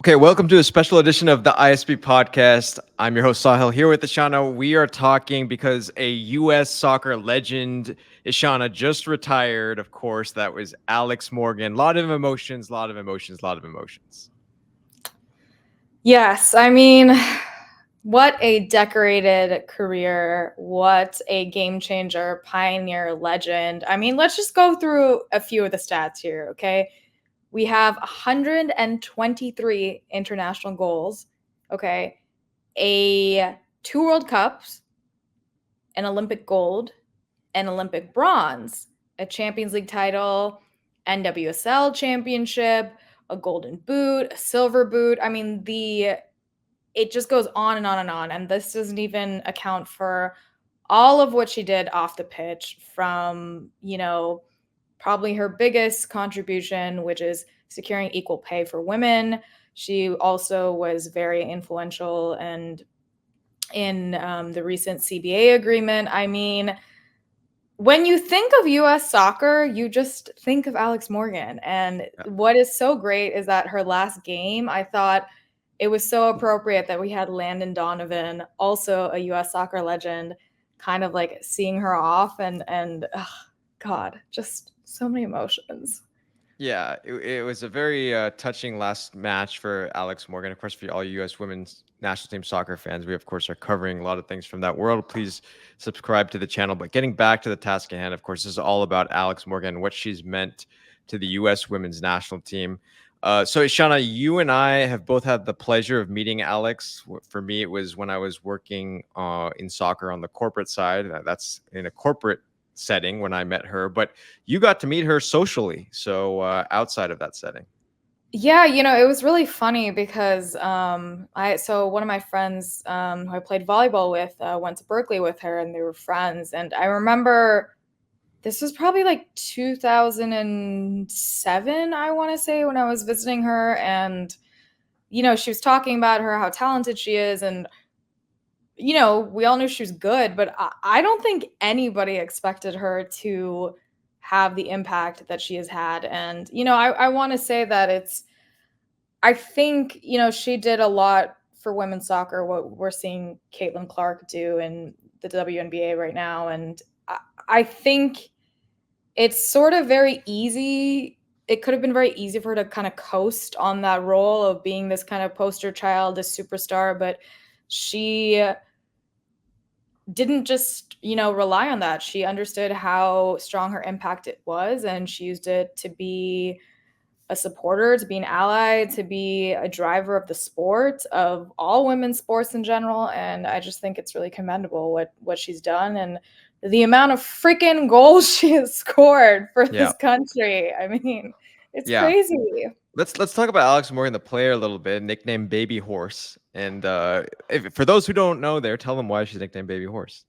Okay, welcome to a special edition of the ISB podcast. I'm your host Sahil here with Ishana. We are talking because a U.S. soccer legend, Ishana, just retired. Of course, that was Alex Morgan. A lot of emotions, a lot of emotions, a lot of emotions. Yes, I mean, what a decorated career, what a game changer, pioneer, legend. I mean, let's just go through a few of the stats here, okay? We have 123 international goals, okay? Two World Cups, an Olympic gold, an Olympic bronze, a Champions League title, NWSL championship, a golden boot, a silver boot. I mean, it just goes on and on and on. And this doesn't even account for all of what she did off the pitch from, probably her biggest contribution, which is securing equal pay for women. She also was very influential and in the recent CBA agreement. I mean, when you think of US soccer, you just think of Alex Morgan. And what is so great is that her last game, I thought it was so appropriate that we had Landon Donovan, also a US soccer legend, kind of like seeing her off and God, just so many emotions. Yeah, it was a very touching last match for Alex Morgan. Of course, for all U.S. women's national team soccer fans, we, of course, are covering a lot of things from that world. Please subscribe to the channel. But getting back to the task at hand, of course, this is all about Alex Morgan and what she's meant to the U.S. women's national team. So, Ishana, you and I have both had the pleasure of meeting Alex. For me, it was when I was working in soccer on the corporate side. That's in a corporate setting when I met her, but you got to meet her socially. So outside of that setting. Yeah, it was really funny because one of my friends who I played volleyball with went to Berkeley with her and they were friends. And I remember this was probably like 2007, I want to say, when I was visiting her. And, she was talking about how talented she is. And, we all knew she was good, but I don't think anybody expected her to have the impact that she has had. And, I want to say that I think, she did a lot for women's soccer, what we're seeing Caitlin Clark do in the WNBA right now. And I think it's sort of very easy. It could have been very easy for her to kind of coast on that role of being this kind of poster child, this superstar, but she didn't just, rely on that. She understood how strong her impact it was, and she used it to be a supporter, to be an ally, to be a driver of the sport, of all women's sports in general. And I just think it's really commendable what she's done and the amount of freaking goals she has scored for this country. I mean, it's crazy. Let's talk about Alex Morgan, the player, a little bit. Nicknamed Baby Horse, and for those who don't know, tell them why she's nicknamed Baby Horse.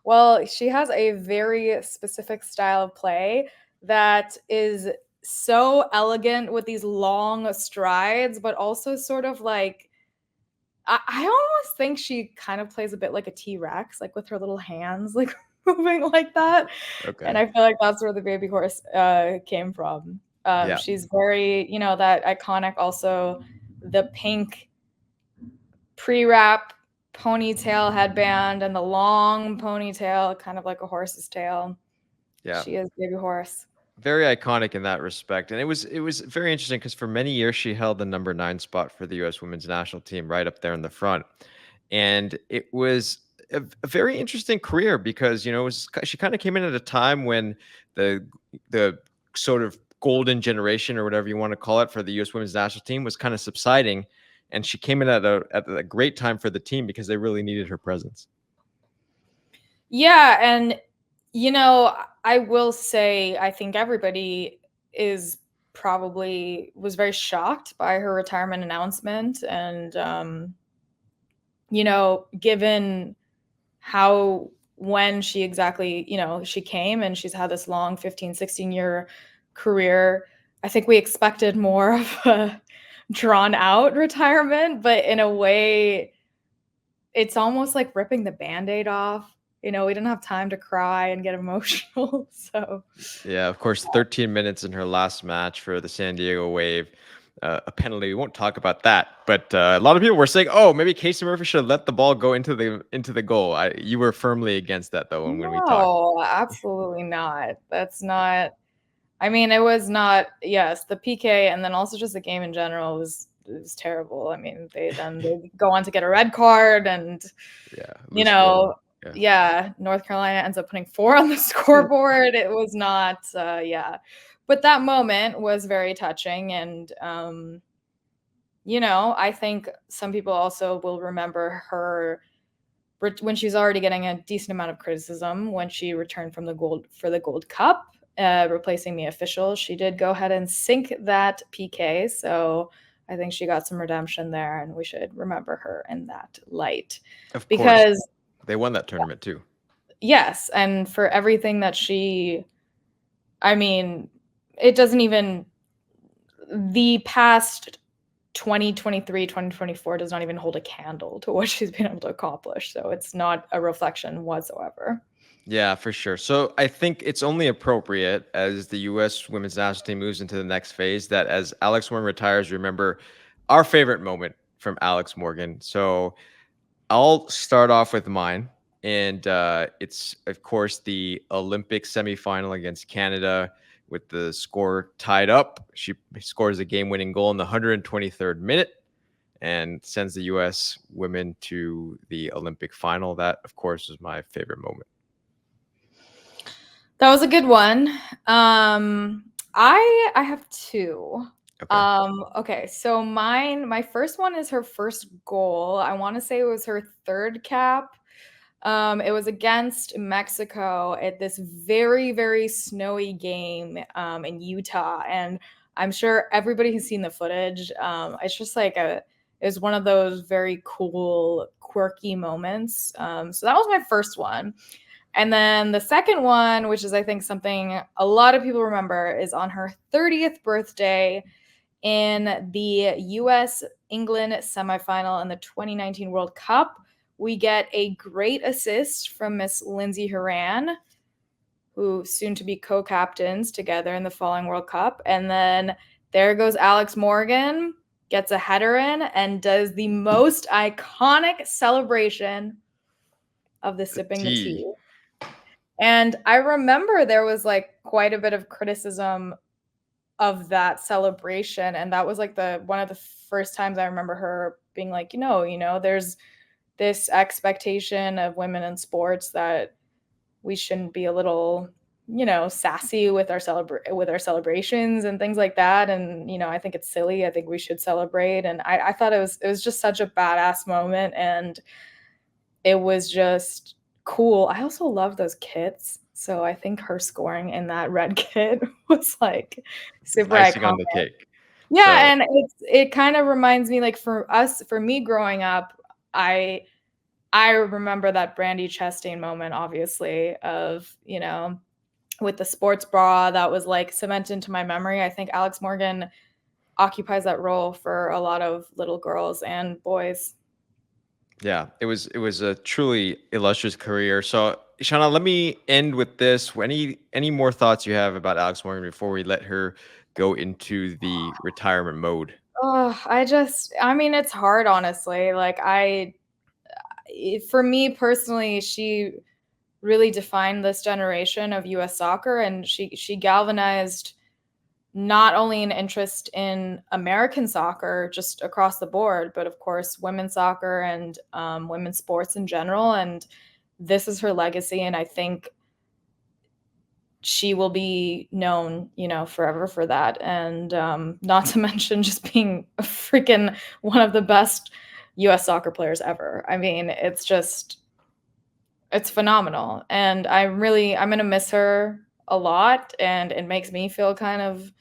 Well, she has a very specific style of play that is so elegant with these long strides, but also sort of like I almost think she kind of plays a bit like a T-Rex, like with her little hands like moving like that. Okay. And I feel like that's where the Baby Horse came from. She's very, that iconic, also the pink pre-wrap ponytail headband and the long ponytail, kind of like a horse's tail. Yeah. She is Baby Horse. Very iconic in that respect. And it was very interesting because for many years she held the number 9 spot for the U.S. women's national team, right up there in the front. And it was a very interesting career because, she kind of came in at a time when the sort of golden generation, or whatever you want to call it, for the U.S. women's national team was kind of subsiding. And she came in at a great time for the team because they really needed her presence. Yeah. And, I will say, I think everybody was very shocked by her retirement announcement. And, given when she exactly, she came and she's had this long 15, 16-year career, I think we expected more of a drawn out retirement, but in a way, it's almost like ripping the Band-Aid off. We didn't have time to cry and get emotional. So yeah, of course, 13 minutes in her last match for the San Diego Wave. a penalty. We won't talk about that. But a lot of people were saying, "Oh, maybe Casey Murphy should have let the ball go into the goal." You were firmly against that though when we talked. No, absolutely not. That's not. I mean, it was not. Yes, the PK, and then also just the game in general was terrible. I mean, they go on to get a red card, and Yeah, you loose goal. know, yeah, North Carolina ends up putting 4 on the scoreboard. It was not. Yeah, but that moment was very touching, and I think some people also will remember her when she was already getting a decent amount of criticism when she returned from the Gold Cup, replacing the official. She did go ahead and sink that PK, so I think she got some redemption there, and we should remember her in that light. Of course, Because they won that tournament too. yes, and for everything that I mean, it doesn't even the past 2023, 2024 does not even hold a candle to what she's been able to accomplish. So it's not a reflection whatsoever. Yeah, for sure. So I think it's only appropriate as the U.S. women's national team moves into the next phase that as Alex Morgan retires, remember our favorite moment from Alex Morgan. So I'll start off with mine. And it's, of course, the Olympic semifinal against Canada with the score tied up. She scores a game winning goal in the 123rd minute and sends the U.S. women to the Olympic final. That, of course, is my favorite moment. That was a good one. I have two. Okay. Okay, so my first one is her first goal. I want to say it was her third cap. It was against Mexico at this very, very snowy game in Utah, and I'm sure everybody has seen the footage. It's just like it was one of those very cool, quirky moments. So that was my first one. And then the second one, which is I think something a lot of people remember, is on her 30th birthday in the US England semifinal in the 2019 World Cup. We get a great assist from Miss Lindsay Horan, who soon to be co-captains together in the following World Cup. And then there goes Alex Morgan, gets a header in, and does the most iconic celebration of the sipping the tea. And I remember there was like quite a bit of criticism of that celebration, and that was like the one of the first times I remember her being like, there's this expectation of women in sports that we shouldn't be a little, sassy with our celebrations and things like that. And I think it's silly. I think we should celebrate. And I thought it was just such a badass moment, and it was just cool. I also love those kits. So I think her scoring in that red kit was like super Icing on iconic. the cake. So Yeah, and it kind of reminds me, like, for me growing up, I remember that Brandy Chastain moment, obviously, of, with the sports bra that was like cemented into my memory. I think Alex Morgan occupies that role for a lot of little girls and boys. yeah, it was a truly illustrious career. So Shauna, let me end with this. Any more thoughts you have about Alex Morgan before we let her go into the retirement mode? Oh, I mean, it's hard, honestly. Like, for me personally, she really defined this generation of US soccer, and she galvanized not only an interest in American soccer just across the board, but of course women's soccer and women's sports in general. And this is her legacy, and I think she will be known, forever for that. And not to mention just being a freaking one of the best US soccer players ever. I mean, it's phenomenal. And I'm going to miss her a lot, and it makes me feel kind of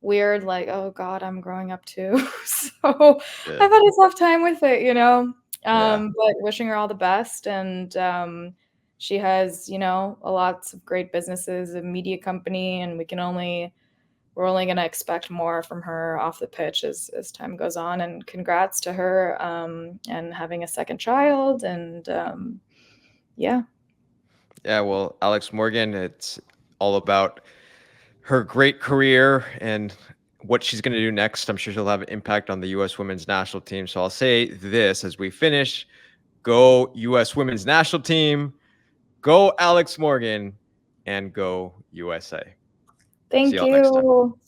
weird, like, oh God, I'm growing up too. So Yeah, I've had a tough time with it. yeah, But wishing her all the best. And she has, a lots of great businesses, a media company, and we're only going to expect more from her off the pitch as time goes on. And congrats to her, and having a second child. And yeah. yeah. Well, Alex Morgan, it's all about her great career and what she's going to do next. I'm sure she'll have an impact on the U.S. women's national team. So I'll say this as we finish: go U.S. women's national team, go Alex Morgan, and go USA. Thank See y'all next time. you.